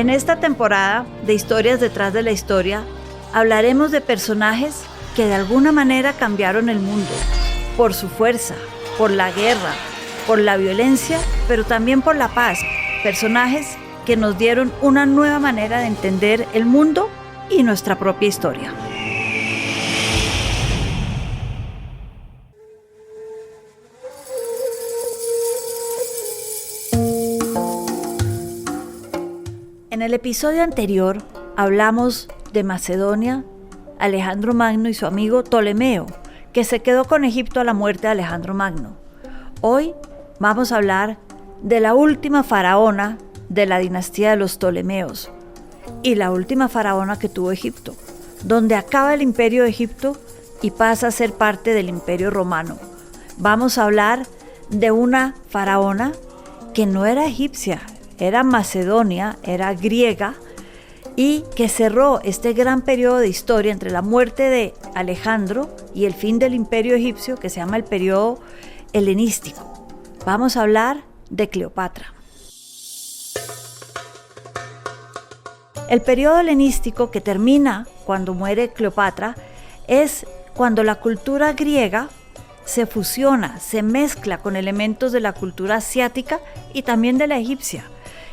En esta temporada de Historias detrás de la historia, hablaremos de personajes que de alguna manera cambiaron el mundo, por su fuerza, por la guerra, por la violencia, pero también por la paz. Personajes que nos dieron una nueva manera de entender el mundo y nuestra propia historia. En el episodio anterior hablamos de Macedonia, Alejandro Magno y su amigo Ptolomeo, que se quedó con Egipto a la muerte de Alejandro Magno. Hoy vamos a hablar de la última faraona de la dinastía de los Ptolomeos y la última faraona que tuvo Egipto, donde acaba el imperio de Egipto y pasa a ser parte del imperio romano. Vamos a hablar de una faraona que no era egipcia, era macedonia, era griega, y que cerró este gran periodo de historia entre la muerte de Alejandro y el fin del imperio egipcio, que se llama el periodo helenístico. Vamos a hablar de Cleopatra. El periodo helenístico, que termina cuando muere Cleopatra, es cuando la cultura griega se fusiona, se mezcla con elementos de la cultura asiática y también de la egipcia.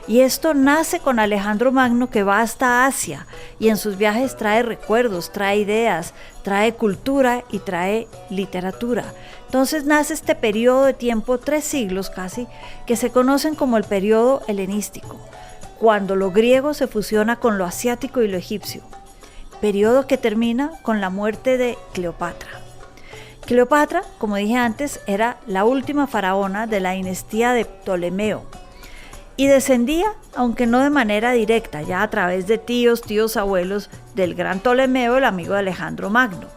Y esto nace con Alejandro Magno, que va hasta Asia y en sus viajes trae recuerdos, trae ideas, trae cultura y trae literatura. Entonces nace este periodo de tiempo, 3 siglos casi, que se conocen como el periodo helenístico, cuando lo griego se fusiona con lo asiático y lo egipcio. Periodo que termina con la muerte de Cleopatra. Cleopatra, como dije antes, era la última faraona de la dinastía de Ptolomeo. Y descendía, aunque no de manera directa, ya a través de tíos abuelos del gran Ptolomeo, el amigo de Alejandro Magno.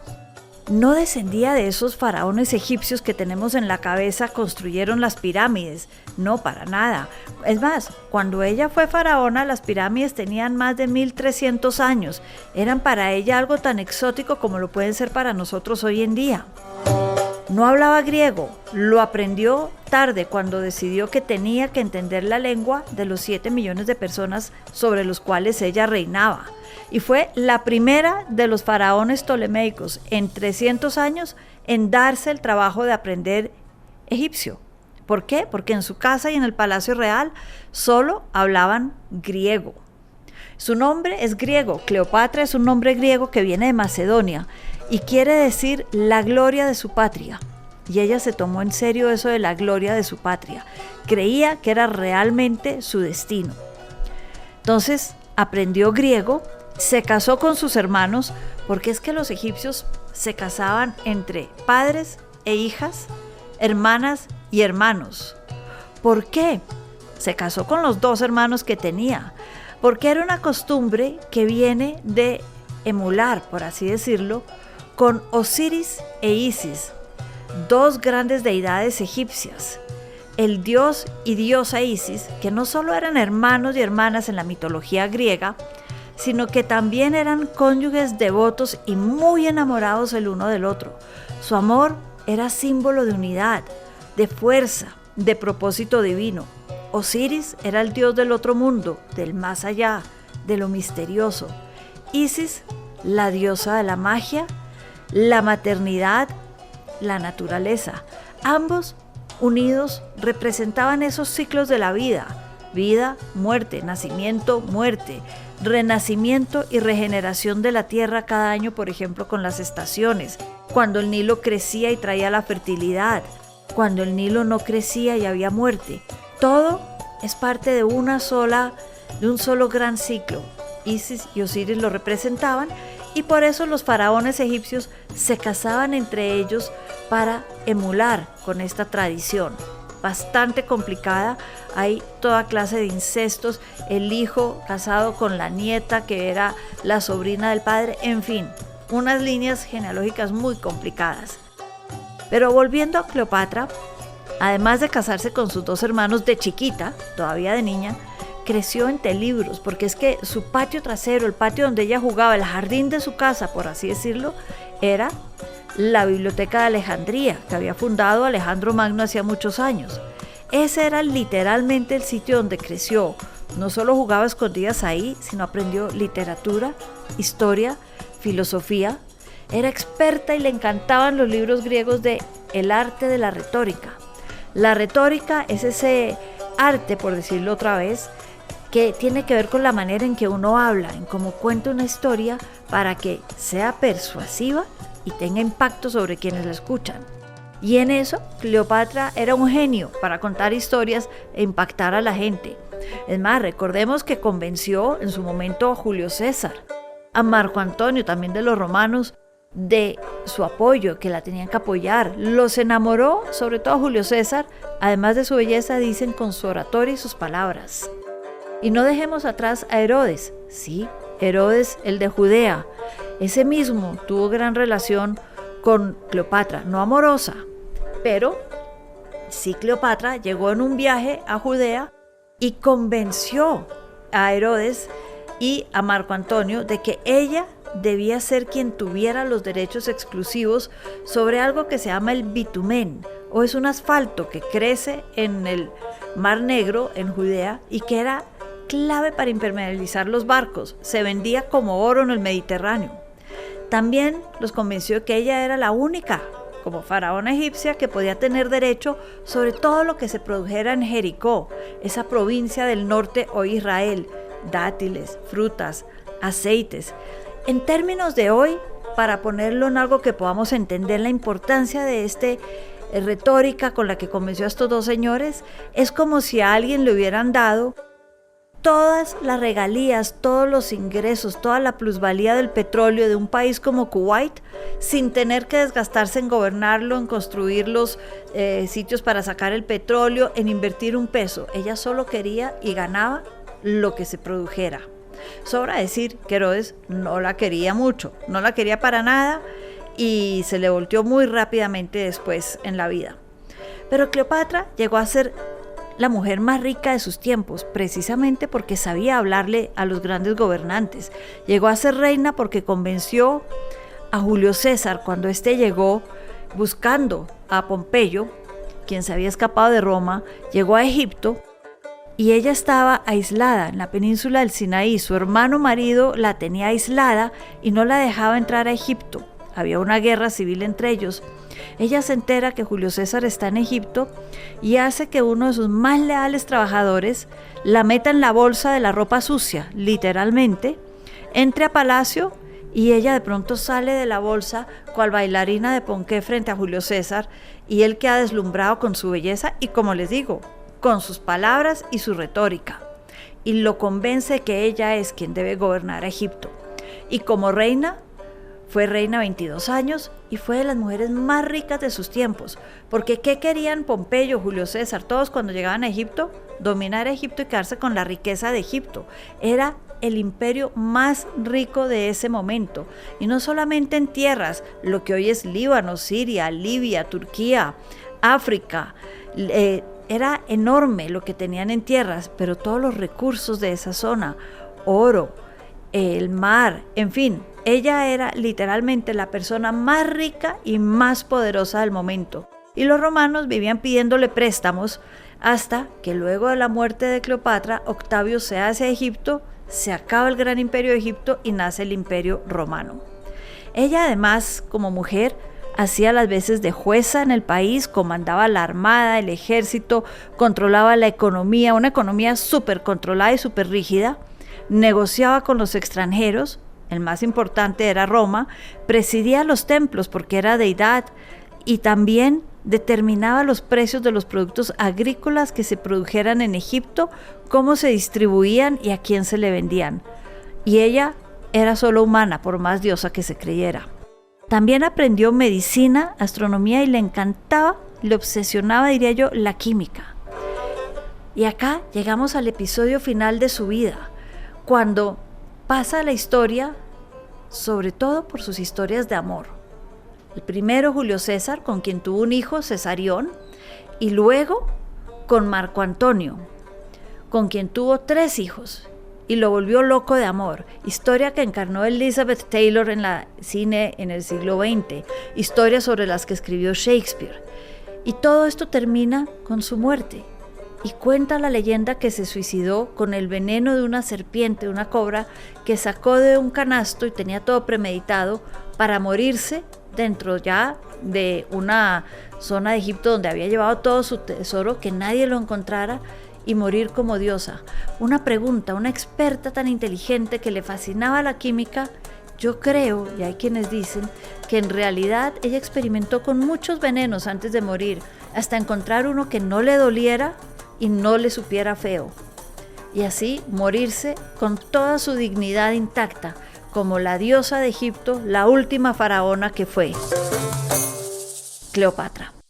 No descendía de esos faraones egipcios que tenemos en la cabeza, construyeron las pirámides, no, para nada. Es más, cuando ella fue faraona, las pirámides tenían más de 1300 años, eran para ella algo tan exótico como lo pueden ser para nosotros hoy en día. No hablaba griego, lo aprendió tarde cuando decidió que tenía que entender la lengua de los 7 millones de personas sobre los cuales ella reinaba. Y fue la primera de los faraones ptolomeicos en 300 años en darse el trabajo de aprender egipcio. ¿Por qué? Porque en su casa y en el palacio real solo hablaban griego. Su nombre es griego, Cleopatra es un nombre griego que viene de Macedonia y quiere decir la gloria de su patria. Y ella se tomó en serio eso de la gloria de su patria. Creía que era realmente su destino. Entonces aprendió griego, se casó con sus hermanos, porque es que los egipcios se casaban entre padres e hijas, hermanas y hermanos. ¿Por qué? Se casó con los 2 hermanos que tenía, porque era una costumbre que viene de emular, por así decirlo, con Osiris e Isis, 2 grandes deidades egipcias. El dios y diosa Isis, que no solo eran hermanos y hermanas en la mitología griega, sino que también eran cónyuges devotos y muy enamorados el uno del otro. Su amor era símbolo de unidad, de fuerza, de propósito divino. Osiris era el dios del otro mundo, del más allá, de lo misterioso. Isis, la diosa de la magia, la maternidad, la naturaleza. Ambos unidos representaban esos ciclos de la vida: vida, muerte, nacimiento, muerte, renacimiento y regeneración de la tierra cada año, por ejemplo, con las estaciones, cuando el Nilo crecía y traía la fertilidad, cuando el Nilo no crecía y había muerte. Todo es parte de un solo gran ciclo. Isis y Osiris lo representaban, y por eso los faraones egipcios se casaban entre ellos para emular con esta tradición. Bastante complicada, hay toda clase de incestos, el hijo casado con la nieta que era la sobrina del padre, en fin, unas líneas genealógicas muy complicadas. Pero volviendo a Cleopatra, además de casarse con sus 2 hermanos de chiquita, todavía de niña, creció entre libros, porque es que su patio trasero, el patio donde ella jugaba, el jardín de su casa, por así decirlo, era la Biblioteca de Alejandría, que había fundado Alejandro Magno hacía muchos años. Ese era literalmente el sitio donde creció, No solo jugaba a escondidas ahí, sino aprendió literatura, historia, filosofía. Era experta y le encantaban los libros griegos de el arte de la retórica. La retórica es ese arte, por decirlo otra vez, que tiene que ver con la manera en que uno habla, en cómo cuenta una historia para que sea persuasiva y tenga impacto sobre quienes la escuchan. Y en eso, Cleopatra era un genio para contar historias e impactar a la gente. Es más, recordemos que convenció en su momento a Julio César, a Marco Antonio, también de los romanos, de su apoyo, que la tenían que apoyar. Los enamoró, sobre todo a Julio César, además de su belleza, dicen, con su oratoria y sus palabras. Y no dejemos atrás a Herodes. Sí, Herodes, el de Judea. Ese mismo tuvo gran relación con Cleopatra, no amorosa, pero sí Cleopatra llegó en un viaje a Judea y convenció a Herodes y a Marco Antonio de que ella debía ser quien tuviera los derechos exclusivos sobre algo que se llama el bitumen, o es un asfalto que crece en el Mar Negro, en Judea, y que era clave para impermeabilizar los barcos. Se vendía como oro en el Mediterráneo. También los convenció de que ella era la única, como faraona egipcia, que podía tener derecho sobre todo lo que se produjera en Jericó, esa provincia del norte, hoy Israel, dátiles, frutas, aceites. En términos de hoy, para ponerlo en algo que podamos entender la importancia de retórica con la que convenció a estos dos señores, es como si a alguien le hubieran dado todas las regalías, todos los ingresos, toda la plusvalía del petróleo de un país como Kuwait, sin tener que desgastarse en gobernarlo, en construir los sitios para sacar el petróleo, en invertir un peso. Ella solo quería y ganaba lo que se produjera. Sobra decir que Herodes no la quería mucho, no la quería para nada y se le volteó muy rápidamente después en la vida. Pero Cleopatra llegó a ser la mujer más rica de sus tiempos, precisamente porque sabía hablarle a los grandes gobernantes. Llegó a ser reina porque convenció a Julio César cuando éste llegó buscando a Pompeyo, quien se había escapado de Roma, llegó a Egipto y ella estaba aislada en la península del Sinaí. Su hermano marido la tenía aislada y no la dejaba entrar a Egipto. Había una guerra civil entre ellos. Ella se entera que Julio César está en Egipto y hace que uno de sus más leales trabajadores la meta en la bolsa de la ropa sucia, literalmente, entre a palacio y ella de pronto sale de la bolsa cual bailarina de ponqué frente a Julio César y él queda deslumbrado con su belleza y, como les digo, con sus palabras y su retórica, y lo convence que ella es quien debe gobernar a Egipto. Y como reina, fue reina 22 años y fue de las mujeres más ricas de sus tiempos, porque ¿qué querían Pompeyo, Julio César, todos cuando llegaban a Egipto? Dominar Egipto y quedarse con la riqueza de Egipto. Era el imperio más rico de ese momento, y no solamente en tierras, lo que hoy es Líbano, Siria, Libia, Turquía, África, era enorme lo que tenían en tierras, pero todos los recursos de esa zona, oro, el mar, en fin, ella era literalmente la persona más rica y más poderosa del momento. Y los romanos vivían pidiéndole préstamos hasta que luego de la muerte de Cleopatra, Octavio se hace a Egipto, se acaba el gran imperio de Egipto y nace el imperio romano. Ella además, como mujer, hacía las veces de jueza en el país, comandaba la armada, el ejército, controlaba la economía, una economía súper controlada y súper rígida, negociaba con los extranjeros, el más importante era Roma, presidía los templos porque era deidad y también determinaba los precios de los productos agrícolas que se produjeran en Egipto, cómo se distribuían y a quién se le vendían. Y ella era solo humana, por más diosa que se creyera. También aprendió medicina, astronomía y le encantaba, le obsesionaba, diría yo, la química. Y acá llegamos al episodio final de su vida, cuando pasa la historia, sobre todo por sus historias de amor. El primero, Julio César, con quien tuvo un hijo, Cesarión, y luego con Marco Antonio, con quien tuvo 3 hijos, y lo volvió loco de amor. Historia que encarnó Elizabeth Taylor en la cine en el siglo XX, historias sobre las que escribió Shakespeare. Y todo esto termina con su muerte. Y cuenta la leyenda que se suicidó con el veneno de una serpiente, una cobra, que sacó de un canasto y tenía todo premeditado para morirse dentro ya de una zona de Egipto donde había llevado todo su tesoro, que nadie lo encontrara, y morir como diosa. Una pregunta, una experta tan inteligente que le fascinaba la química. Yo creo, y hay quienes dicen, que en realidad ella experimentó con muchos venenos antes de morir, hasta encontrar uno que no le doliera y no le supiera feo. Y así morirse con toda su dignidad intacta, como la diosa de Egipto, la última faraona que fue Cleopatra.